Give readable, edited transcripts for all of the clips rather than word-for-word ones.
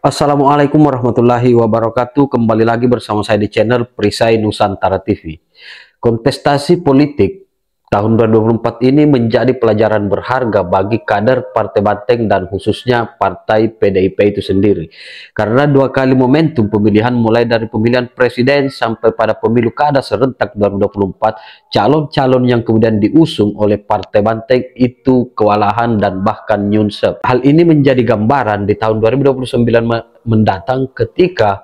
Assalamualaikum warahmatullahi wabarakatuh. Kembali lagi bersama saya di channel Perisai Nusantara TV. Kontestasi politik tahun 2024 ini menjadi pelajaran berharga bagi kader Partai Banteng dan khususnya Partai PDIP itu sendiri. Karena dua kali momentum pemilihan, mulai dari pemilihan presiden sampai pada pemilu kada serentak 2024, calon-calon yang kemudian diusung oleh Partai Banteng itu kewalahan dan bahkan nyunsep. Hal ini menjadi gambaran di tahun 2029 mendatang ketika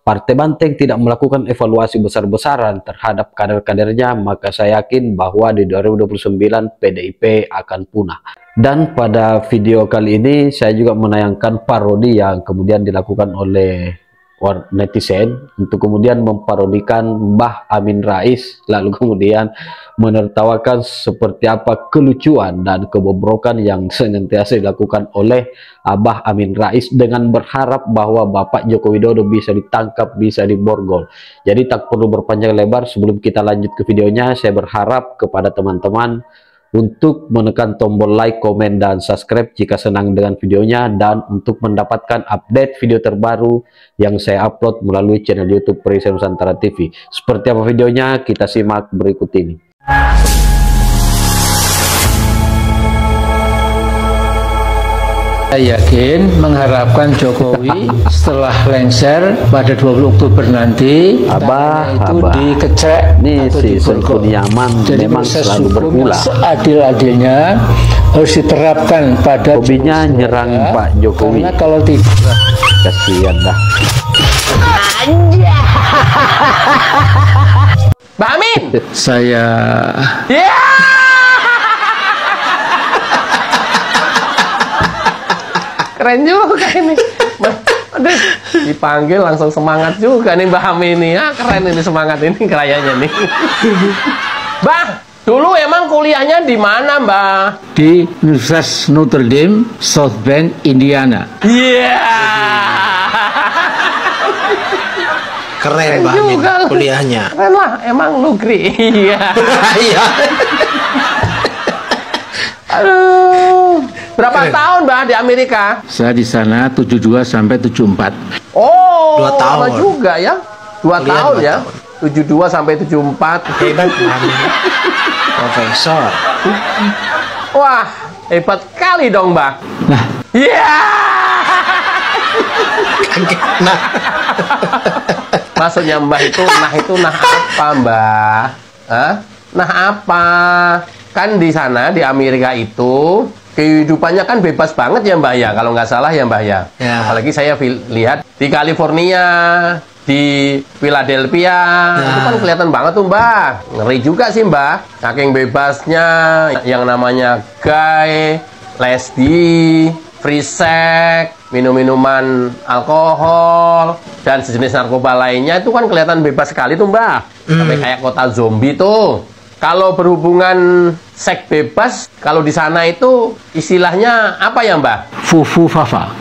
Partai Banteng tidak melakukan evaluasi besar-besaran terhadap kader-kadernya, maka saya yakin bahwa di 2029 PDIP akan punah. Dan pada video kali ini saya juga menayangkan parodi yang kemudian dilakukan oleh netizen untuk kemudian memparodikan Mbah Amin Rais, lalu kemudian menertawakan seperti apa kelucuan dan kebobrokan yang senantiasa dilakukan oleh Abah Amin Rais dengan berharap bahwa Bapak Joko Widodo bisa ditangkap, bisa diborgol. Jadi tak perlu berpanjang lebar, sebelum kita lanjut ke videonya, saya berharap kepada teman-teman untuk menekan tombol like, komen, dan subscribe jika senang dengan videonya, dan untuk mendapatkan update video terbaru yang saya upload melalui channel YouTube Perisai Nusantara TV. Seperti apa videonya, kita simak berikut ini. Saya yakin mengharapkan Jokowi setelah lengser pada 20 Oktober nanti itu dikecek nih si Kurniawan memang selalu berulah. Seadil-adilnya harus diterapkan pada hobinya nyerang Pak Jokowi. Karena kalau tidak, kasihan dah. Mbak Amin, saya keren juga ini. Aduh, dipanggil langsung semangat juga nih Mbak Amin ini. Keren ini, semangat ini kayaknya nih. Mbak, dulu emang kuliahnya di mana, Mbak? di Universitas Notre Dame, South Bend, Indiana. Iya. Keren Mbak Amin kuliahnya. Keren lah, emang negeri. Iya. Iya. Aduh. Berapa tahun Mbak di Amerika? Saya di sana 72 sampai 74. Oh, 2 tahun. lama juga ya. 2 tahun ya. 72 sampai 74. Hebat Mbak Amin. Profesor. Wah, hebat kali dong, Mbak. Nah, Iya. Nah, Maksudnya Mbak itu nah apa, Mbak? Hah? Nah apa? Kan di sana di Amerika itu kehidupannya kan bebas banget ya Mbak ya, kalau nggak salah ya Mbak ya. Ya. Apalagi saya lihat di California, di Philadelphia, itu kan kelihatan banget tuh Mbak. Ngeri juga sih Mbak, saking bebasnya yang namanya gay, lesbi, free sex, minum-minuman alkohol, dan sejenis narkoba lainnya itu kan kelihatan bebas sekali tuh Mbak. Sampai kayak kota zombie tuh. Kalau berhubungan seks bebas, kalau di sana itu istilahnya apa ya Mbak? Fufu Fafa.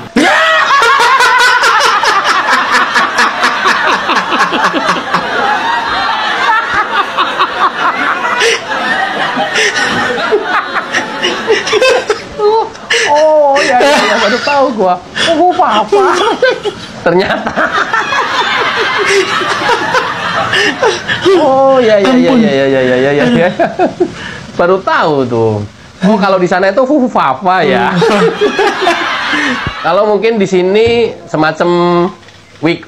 Oh ya, baru tahu gua. Oh apa? Ternyata. Oh ya. Baru tahu tuh. Oh kalau di sana itu fufu fafa ya. Kalau mungkin di sini semacam wik,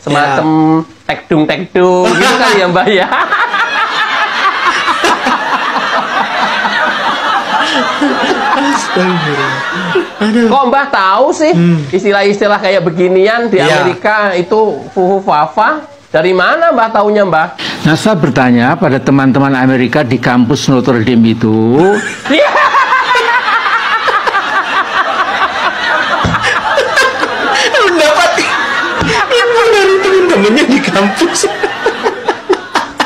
semacam tekdung gitu kali ya Mbak ya. Kok Mbah tahu sih istilah-istilah kayak beginian di Amerika itu fufu fafa? Dari mana Mbah taunya Mbah? Nah, saya bertanya pada teman-teman Amerika di kampus Notre Dame itu. mendapat info dari temen-temennya di kampus.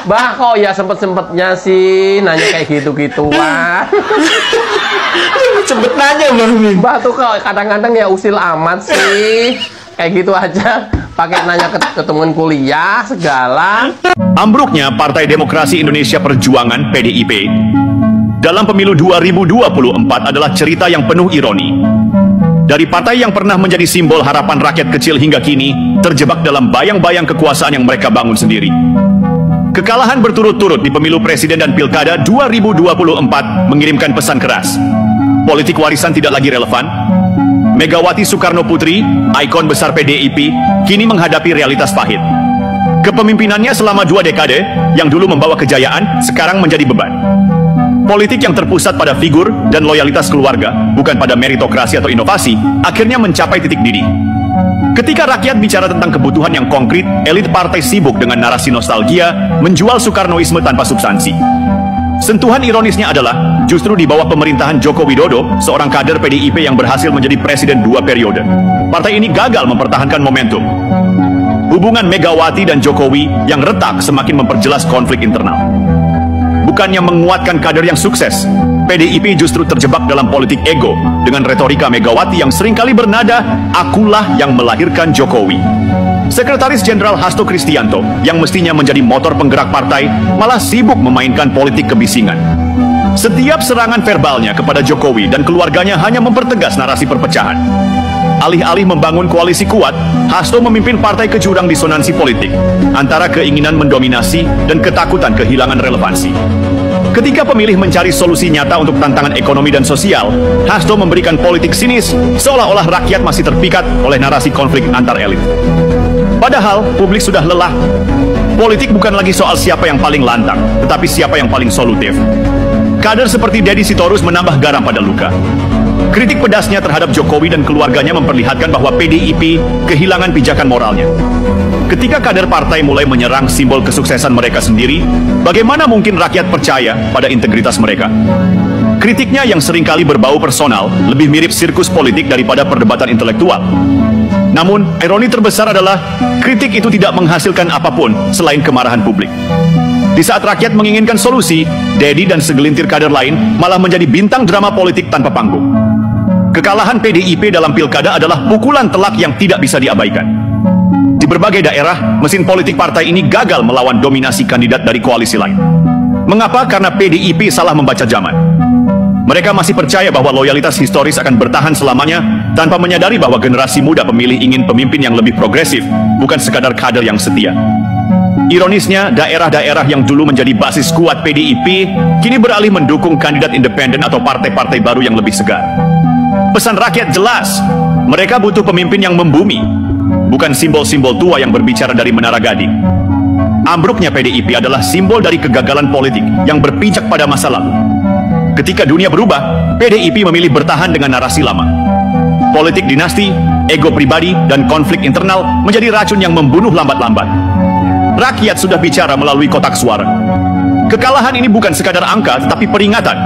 Mbah kok ya sempet-sempetnya sih nanya kayak gitu-gituan. Sempet nanya Mbak Amin. Mbah tuh kok kadang-kadang ya usil amat sih. Kayak gitu aja pakai nanya ke temen kuliah segala. Ambruknya Partai Demokrasi Indonesia Perjuangan (PDIP) dalam pemilu 2024 adalah cerita yang penuh ironi. dari partai yang pernah menjadi simbol harapan rakyat kecil hingga kini terjebak dalam bayang-bayang kekuasaan yang mereka bangun sendiri. Kekalahan berturut-turut di pemilu presiden dan pilkada 2024 mengirimkan pesan keras. Politik warisan tidak lagi relevan. Megawati Soekarno Putri, ikon besar PDIP, kini menghadapi realitas pahit. Kepemimpinannya selama 2 dekade, yang dulu membawa kejayaan, sekarang menjadi beban. Politik yang terpusat pada figur dan loyalitas keluarga, bukan pada meritokrasi atau inovasi, akhirnya mencapai titik didih. Ketika rakyat bicara tentang kebutuhan yang konkret, elit partai sibuk dengan narasi nostalgia, menjual Soekarnoisme tanpa substansi. Sentuhan ironisnya adalah, justru di bawah pemerintahan Joko Widodo, seorang kader PDIP yang berhasil menjadi presiden 2 periode, partai ini gagal mempertahankan momentum. Hubungan Megawati dan Jokowi yang retak semakin memperjelas konflik internal. Bukannya menguatkan kader yang sukses, PDIP justru terjebak dalam politik ego dengan retorika Megawati yang seringkali bernada, akulah yang melahirkan Jokowi. Sekretaris Jenderal Hasto Kristianto yang mestinya menjadi motor penggerak partai malah sibuk memainkan politik kebisingan. Setiap serangan verbalnya kepada Jokowi dan keluarganya hanya mempertegas narasi perpecahan. Alih-alih membangun koalisi kuat, Hasto memimpin partai ke jurang disonansi politik antara keinginan mendominasi dan ketakutan kehilangan relevansi. Ketika pemilih mencari solusi nyata untuk tantangan ekonomi dan sosial, Hasto memberikan politik sinis seolah-olah rakyat masih terpikat oleh narasi konflik antar elit. Padahal publik sudah lelah. Politik bukan lagi soal siapa yang paling lantang, tetapi siapa yang paling solutif. Kader seperti Deddy Sitorus menambah garam pada luka. Kritik pedasnya terhadap Jokowi dan keluarganya memperlihatkan bahwa PDIP kehilangan pijakan moralnya. Ketika kader partai mulai menyerang simbol kesuksesan mereka sendiri, bagaimana mungkin rakyat percaya pada integritas mereka? Kritiknya yang seringkali berbau personal lebih mirip sirkus politik daripada perdebatan intelektual. Namun, ironi terbesar adalah kritik itu tidak menghasilkan apapun selain kemarahan publik. Di saat rakyat menginginkan solusi, Deddy dan segelintir kader lain malah menjadi bintang drama politik tanpa panggung. Kekalahan PDIP dalam pilkada adalah pukulan telak yang tidak bisa diabaikan. Di berbagai daerah, mesin politik partai ini gagal melawan dominasi kandidat dari koalisi lain. Mengapa? Karena PDIP salah membaca zaman. Mereka masih percaya bahwa loyalitas historis akan bertahan selamanya tanpa menyadari bahwa generasi muda pemilih ingin pemimpin yang lebih progresif, bukan sekadar kader yang setia. Ironisnya, daerah-daerah yang dulu menjadi basis kuat PDIP kini beralih mendukung kandidat independen atau partai-partai baru yang lebih segar. Pesan rakyat jelas, mereka butuh pemimpin yang membumi, bukan simbol-simbol tua yang berbicara dari Menara Gading. Ambruknya PDIP adalah simbol dari kegagalan politik yang berpijak pada masa lalu. Ketika dunia berubah, PDIP memilih bertahan dengan narasi lama. Politik dinasti, ego pribadi, dan konflik internal menjadi racun yang membunuh lambat-lambat. Rakyat sudah bicara melalui kotak suara. Kekalahan ini bukan sekadar angka, tetapi peringatan.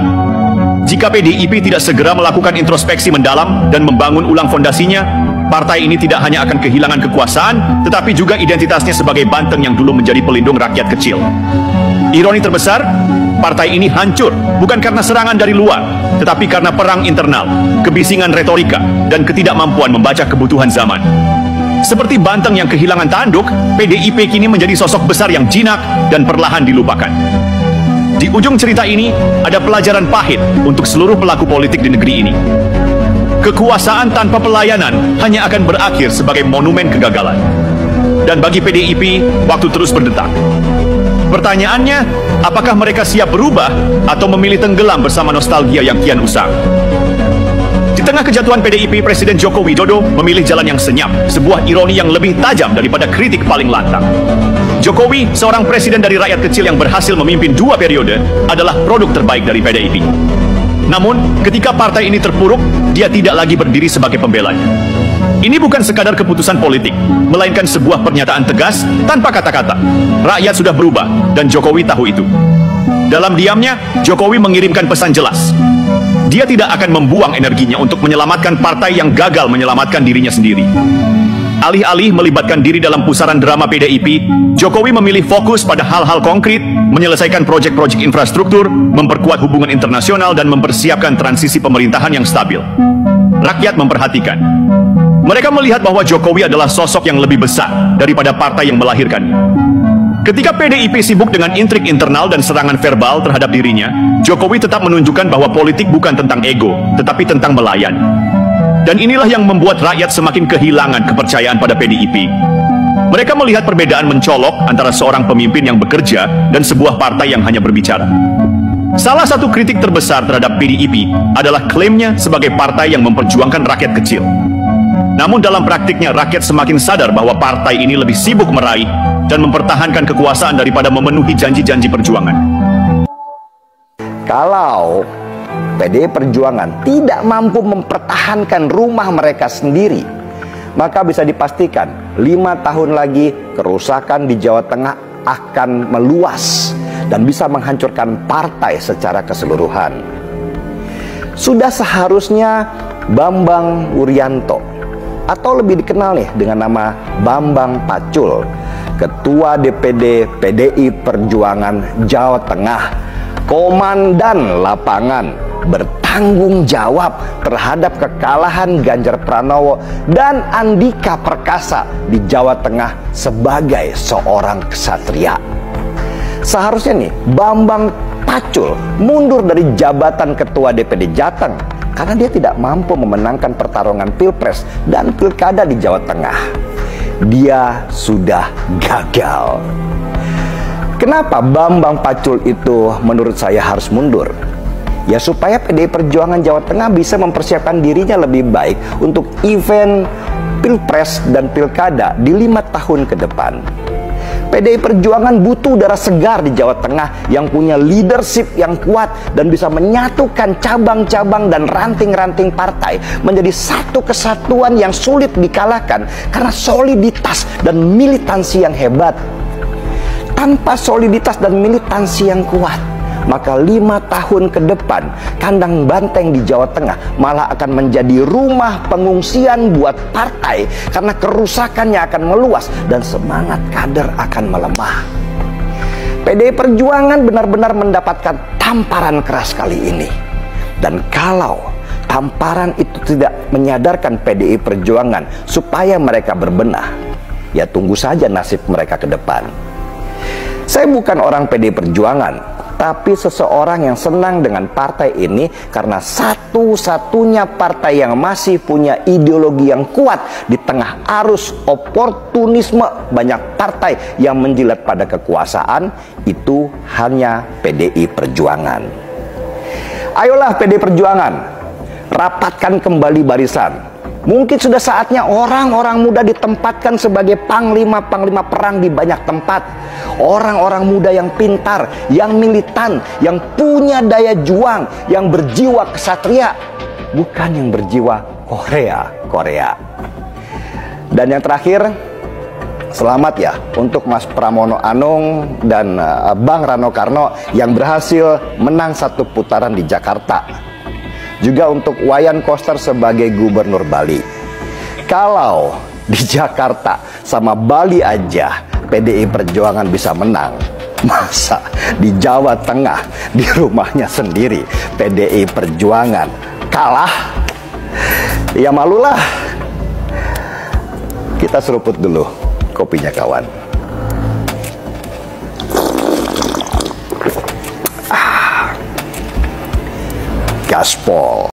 Jika PDIP tidak segera melakukan introspeksi mendalam dan membangun ulang fondasinya, partai ini tidak hanya akan kehilangan kekuasaan, tetapi juga identitasnya sebagai banteng yang dulu menjadi pelindung rakyat kecil. Ironi terbesar, partai ini hancur bukan karena serangan dari luar, tetapi karena perang internal, kebisingan retorika, dan ketidakmampuan membaca kebutuhan zaman. Seperti banteng yang kehilangan tanduk, PDIP kini menjadi sosok besar yang jinak dan perlahan dilupakan. Di ujung cerita ini, ada pelajaran pahit untuk seluruh pelaku politik di negeri ini. Kekuasaan tanpa pelayanan hanya akan berakhir sebagai monumen kegagalan. Dan bagi PDIP, waktu terus berdetak. Pertanyaannya, apakah mereka siap berubah atau memilih tenggelam bersama nostalgia yang kian usang? Di tengah kejatuhan PDIP, Presiden Joko Widodo memilih jalan yang senyap, sebuah ironi yang lebih tajam daripada kritik paling lantang. Jokowi, seorang presiden dari rakyat kecil yang berhasil memimpin 2 periode, adalah produk terbaik dari PDIP. Namun, ketika partai ini terpuruk, dia tidak lagi berdiri sebagai pembelanya. Ini bukan sekadar keputusan politik, melainkan sebuah pernyataan tegas tanpa kata-kata. Rakyat sudah berubah, dan Jokowi tahu itu. Dalam diamnya, Jokowi mengirimkan pesan jelas. Dia tidak akan membuang energinya untuk menyelamatkan partai yang gagal menyelamatkan dirinya sendiri. Alih-alih melibatkan diri dalam pusaran drama PDIP, Jokowi memilih fokus pada hal-hal konkret, menyelesaikan proyek-proyek infrastruktur, memperkuat hubungan internasional, dan mempersiapkan transisi pemerintahan yang stabil. Rakyat memperhatikan. Mereka melihat bahwa Jokowi adalah sosok yang lebih besar daripada partai yang melahirkannya. Ketika PDIP sibuk dengan intrik internal dan serangan verbal terhadap dirinya, Jokowi tetap menunjukkan bahwa politik bukan tentang ego, tetapi tentang melayani. Dan inilah yang membuat rakyat semakin kehilangan kepercayaan pada PDIP. Mereka melihat perbedaan mencolok antara seorang pemimpin yang bekerja dan sebuah partai yang hanya berbicara. Salah satu kritik terbesar terhadap PDIP adalah klaimnya sebagai partai yang memperjuangkan rakyat kecil. Namun dalam praktiknya rakyat semakin sadar bahwa partai ini lebih sibuk meraih dan mempertahankan kekuasaan daripada memenuhi janji-janji perjuangan. Kalau PDI Perjuangan tidak mampu mempertahankan rumah mereka sendiri, maka bisa dipastikan 5 tahun lagi kerusakan di Jawa Tengah akan meluas dan bisa menghancurkan partai secara keseluruhan. Sudah seharusnya Bambang Wuryanto, atau lebih dikenal nih dengan nama Bambang Pacul, Ketua DPD PDI Perjuangan Jawa Tengah, komandan lapangan, bertanggung jawab terhadap kekalahan Ganjar Pranowo dan Andika Perkasa di Jawa Tengah sebagai seorang ksatria. Seharusnya nih Bambang Pacul mundur dari jabatan Ketua DPD Jateng karena dia tidak mampu memenangkan pertarungan Pilpres dan Pilkada di Jawa Tengah. Dia sudah gagal. Kenapa Bambang Pacul itu menurut saya harus mundur? Ya supaya PDI Perjuangan Jawa Tengah bisa mempersiapkan dirinya lebih baik untuk event Pilpres dan Pilkada di 5 tahun ke depan. PDI Perjuangan butuh udara segar di Jawa Tengah yang punya leadership yang kuat dan bisa menyatukan cabang-cabang dan ranting-ranting partai menjadi satu kesatuan yang sulit dikalahkan karena soliditas dan militansi yang hebat. Tanpa soliditas dan militansi yang kuat, maka 5 tahun ke depan kandang banteng di Jawa Tengah malah akan menjadi rumah pengungsian buat partai karena kerusakannya akan meluas dan semangat kader akan melemah. PDI Perjuangan benar-benar mendapatkan tamparan keras kali ini. Dan kalau tamparan itu tidak menyadarkan PDI Perjuangan supaya mereka berbenah, ya tunggu saja nasib mereka ke depan. Saya bukan orang PDI Perjuangan, tapi seseorang yang senang dengan partai ini karena satu-satunya partai yang masih punya ideologi yang kuat di tengah arus oportunisme banyak partai yang menjilat pada kekuasaan, itu hanya PDI Perjuangan. Ayolah PDI Perjuangan, rapatkan kembali barisan. Mungkin sudah saatnya orang-orang muda ditempatkan sebagai panglima-panglima perang di banyak tempat. Orang-orang muda yang pintar, yang militan, yang punya daya juang, yang berjiwa kesatria, bukan yang berjiwa Korea. Dan yang terakhir, selamat ya untuk Mas Pramono Anung dan Bang Rano Karno yang berhasil menang 1 putaran di Jakarta. Juga untuk Wayan Koster sebagai Gubernur Bali. Kalau di Jakarta sama Bali aja PDI Perjuangan bisa menang, masa di Jawa Tengah di rumahnya sendiri PDI Perjuangan kalah? Ya malulah. Kita seruput dulu kopinya kawan. Gaspol.